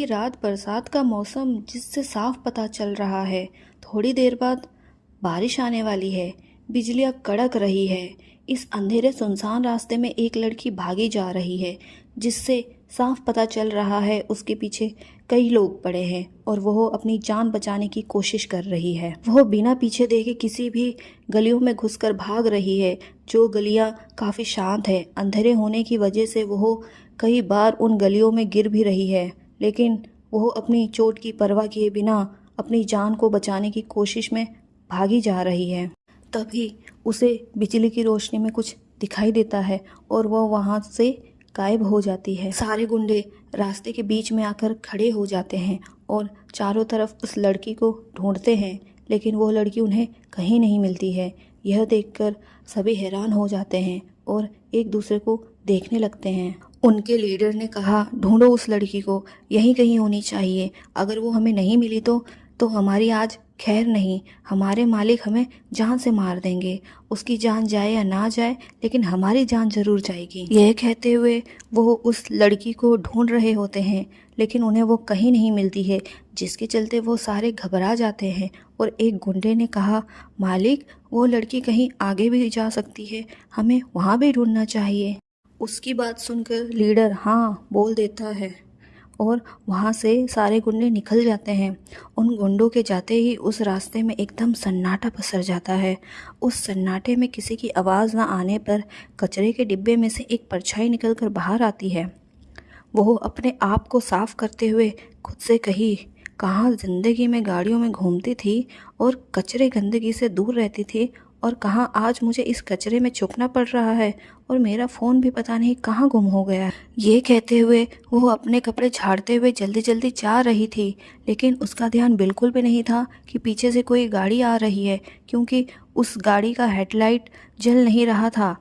पूरी रात बरसात का मौसम जिससे साफ पता चल रहा है थोड़ी देर बाद बारिश आने वाली है। बिजलियां कड़क रही है। इस अंधेरे सुनसान रास्ते में एक लड़की भागी जा रही है जिससे साफ पता चल रहा है उसके पीछे कई लोग पड़े हैं और वह अपनी जान बचाने की कोशिश कर रही है। वह बिना पीछे देखे किसी भी गलियों में घुसकर भाग रही है जो गलियां काफ़ी शांत है। अंधेरे होने की वजह से वह कई बार उन गलियों में गिर भी रही है, लेकिन वह अपनी चोट की परवाह किए बिना अपनी जान को बचाने की कोशिश में भागी जा रही है। तभी उसे बिजली की रोशनी में कुछ दिखाई देता है और वह वहां से गायब हो जाती है। सारे गुंडे रास्ते के बीच में आकर खड़े हो जाते हैं और चारों तरफ उस लड़की को ढूंढते हैं, लेकिन वो लड़की उन्हें कहीं नहीं मिलती है। यह देखकर सभी हैरान हो जाते हैं और एक दूसरे को देखने लगते हैं। उनके लीडर ने कहा, ढूंढो उस लड़की को, यहीं कहीं होनी चाहिए। अगर वो हमें नहीं मिली तो हमारी आज खैर नहीं। हमारे मालिक हमें जान से मार देंगे। उसकी जान जाए या ना जाए, लेकिन हमारी जान जरूर जाएगी। यह कहते हुए वो उस लड़की को ढूंढ रहे होते हैं, लेकिन उन्हें वो कहीं नहीं मिलती है, जिसके चलते वो सारे घबरा जाते हैं। और एक गुंडे ने कहा, मालिक वो लड़की कहीं आगे भी जा सकती है, हमें वहाँ भी ढूंढना चाहिए। उसकी बात सुनकर लीडर हाँ बोल देता है और वहाँ से सारे गुंडे निकल जाते हैं। उन गुंडों के जाते ही उस रास्ते में एकदम सन्नाटा पसर जाता है। उस सन्नाटे में किसी की आवाज़ ना आने पर कचरे के डिब्बे में से एक परछाई निकलकर बाहर आती है। वो अपने आप को साफ करते हुए खुद से कही, कहाँ ज़िंदगी में गाड़ियों में घूमती थी और कचरे गंदगी से दूर रहती थी, और कहाँ आज मुझे इस कचरे में छुपना पड़ रहा है और मेरा फ़ोन भी पता नहीं कहाँ गुम हो गया है। ये कहते हुए वो अपने कपड़े झाड़ते हुए जल्दी जल्दी जा रही थी, लेकिन उसका ध्यान बिल्कुल भी नहीं था कि पीछे से कोई गाड़ी आ रही है, क्योंकि उस गाड़ी का हेडलाइट जल नहीं रहा था।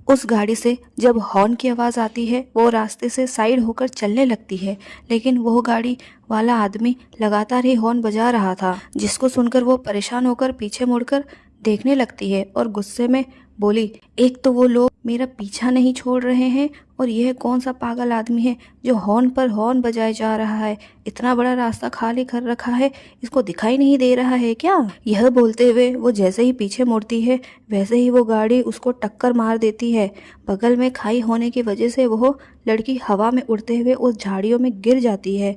उस गाड़ी से जब हॉर्न की आवाज़ आती है वो रास्ते से साइड होकर चलने लगती है, लेकिन वो गाड़ी वाला आदमी लगातार ही हॉर्न बजा रहा था, जिसको सुनकर वो परेशान होकर पीछे मुड़कर देखने लगती है और गुस्से में बोली, एक तो वो लोग मेरा पीछा नहीं छोड़ रहे हैं और यह कौन सा पागल आदमी है जो हॉर्न पर हॉर्न बजाए जा रहा है। इतना बड़ा रास्ता खाली कर रखा है, इसको दिखाई नहीं दे रहा है क्या। यह बोलते हुए वो जैसे ही पीछे मुड़ती है वैसे ही वो गाड़ी उसको टक्कर मार देती है। बगल में खाई होने की वजह से वो लड़की हवा में उड़ते हुए उस झाड़ियों में गिर जाती है।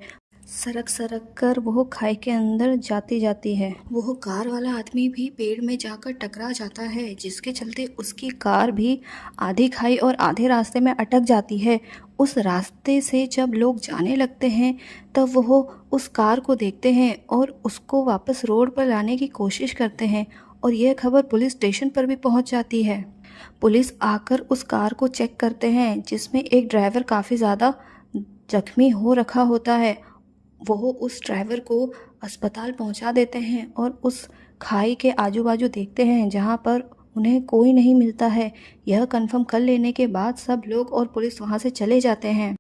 सरक सरक कर वो खाई के अंदर जाती है। वो कार वाला आदमी भी पेड़ में जाकर टकरा जाता है, जिसके चलते उसकी कार भी आधी खाई और आधे रास्ते में अटक जाती है। उस रास्ते से जब लोग जाने लगते हैं तब वो उस कार को देखते हैं और उसको वापस रोड पर लाने की कोशिश करते हैं, और यह खबर पुलिस स्टेशन पर भी पहुंच जाती है। पुलिस आकर उस कार को चेक करते हैं, जिसमें एक ड्राइवर काफ़ी ज़्यादा जख्मी हो रखा होता है। वो उस ड्राइवर को अस्पताल पहुंचा देते हैं और उस खाई के आजू बाजू देखते हैं जहां पर उन्हें कोई नहीं मिलता है। यह कंफर्म कर लेने के बाद सब लोग और पुलिस वहां से चले जाते हैं।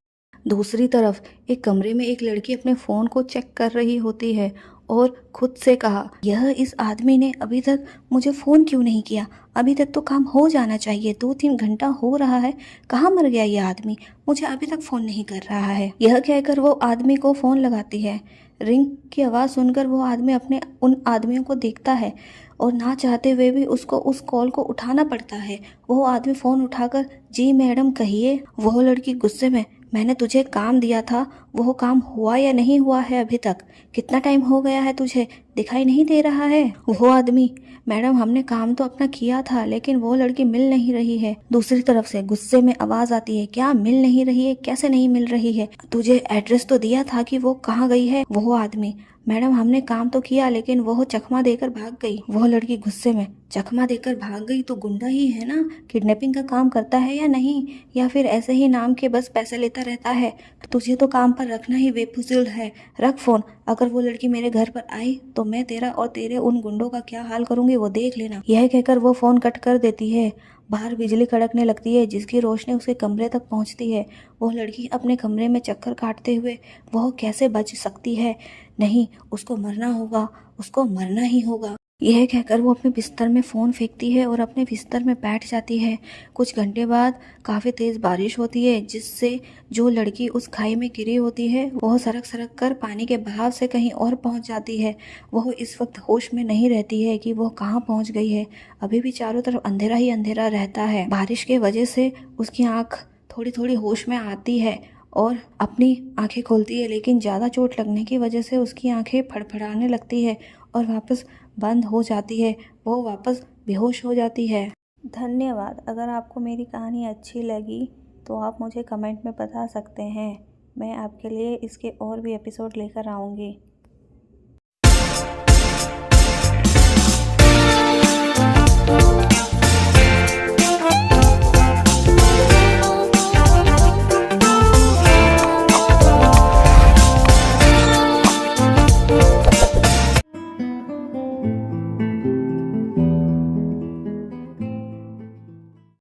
दूसरी तरफ एक कमरे में एक लड़की अपने फ़ोन को चेक कर रही होती है और खुद से कहा, यह इस आदमी ने अभी तक मुझे फ़ोन क्यों नहीं किया। अभी तक तो काम हो जाना चाहिए, 2-3 घंटा हो रहा है, कहाँ मर गया ये आदमी, मुझे अभी तक फ़ोन नहीं कर रहा है। यह कहकर वो आदमी को फ़ोन लगाती है। रिंग की आवाज़ सुनकर वो आदमी अपने उन आदमियों को देखता है और ना चाहते हुए भी उसको उस कॉल को उठाना पड़ता है। वो आदमी फ़ोन उठाकर, जी मैडम कहिए। वह लड़की गुस्से में, मैंने तुझे काम दिया था, वो काम हुआ या नहीं हुआ है अभी तक, कितना टाइम हो गया है, तुझे दिखाई नहीं दे रहा है। वो आदमी, मैडम हमने काम तो अपना किया था, लेकिन वो लड़की मिल नहीं रही है। दूसरी तरफ से गुस्से में आवाज आती है, क्या मिल नहीं रही है, कैसे नहीं मिल रही है, तुझे एड्रेस तो दिया था कि वो कहाँ गई है। वो आदमी, मैडम हमने काम तो किया, लेकिन वो चकमा देकर भाग गई। वो लड़की गुस्से में, चकमा देकर भाग गई तो गुंडा ही है ना, किडनैपिंग का काम करता है या नहीं, या फिर ऐसे ही नाम के बस पैसे लेता रहता है। तो तुझे तो काम पर रखना ही बेफिजूल है, रख फोन। अगर वो लड़की मेरे घर पर आई तो मैं तेरा और तेरे उन गुंडों का क्या हाल करूंगी वो देख लेना। यह कहकर वो फोन कट कर देती है। बाहर बिजली कड़कने लगती है, जिसकी रोशनी उसके कमरे तक पहुंचती है। वो लड़की अपने कमरे में चक्कर काटते हुए वह कैसे बच सकती है। नहीं, उसको मरना होगा, उसको मरना ही होगा। यह कहकर वो अपने बिस्तर में फ़ोन फेंकती है और अपने बिस्तर में बैठ जाती है। कुछ घंटे बाद काफ़ी तेज़ बारिश होती है, जिससे जो लड़की उस खाई में गिरी होती है वह सरक सरक कर पानी के बहाव से कहीं और पहुंच जाती है। वह इस वक्त होश में नहीं रहती है कि वह कहाँ पहुंच गई है। अभी भी चारों तरफ अंधेरा ही अंधेरा रहता है। बारिश के वजह से उसकी आँख थोड़ी थोड़ी होश में आती है और अपनी आंखें खोलती है, लेकिन ज़्यादा चोट लगने की वजह से उसकी आंखें फड़फड़ाने लगती है और वापस बंद हो जाती है। वो वापस बेहोश हो जाती है। धन्यवाद। अगर आपको मेरी कहानी अच्छी लगी तो आप मुझे कमेंट में बता सकते हैं। मैं आपके लिए इसके और भी एपिसोड लेकर आऊँगी।